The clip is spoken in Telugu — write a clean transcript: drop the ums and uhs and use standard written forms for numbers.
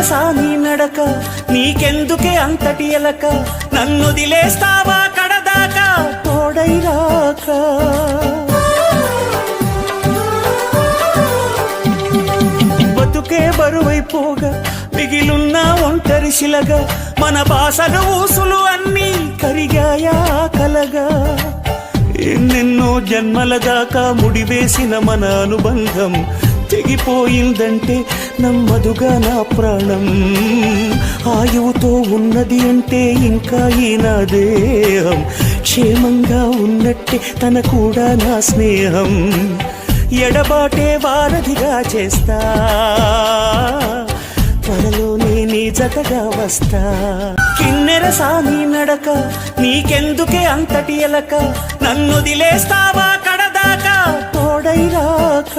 సాని నడక నీకెందుకే అంతటి ఎలక నన్నొదిలేస్తావా కడదాకా తోడైరాక బతుకే బరువైపోగా మిగిలున్న ఒంటరి శిలగా మన బాసలు ఊసులు అన్నీ కరిగాయా కలగా ఎన్నెన్నో జన్మల దాకా ముడివేసిన మన అనుబంధం తెగిపోయిందంటే నమ్మదుగా నా ప్రాణం ఆయువుతో ఉన్నది అంటే ఇంకా ఈ నా దేహం క్షేమంగా ఉన్నట్టే తన కూడా నా స్నేహం ఎడబాటే వారధిగా చేస్తా త్వరలోనే నీ జతగా వస్తా కిన్నెర సాని నడక నీకెందుకే అంతటి ఎలక నన్నొదిలేస్తావా కడదాకా తోడైరాక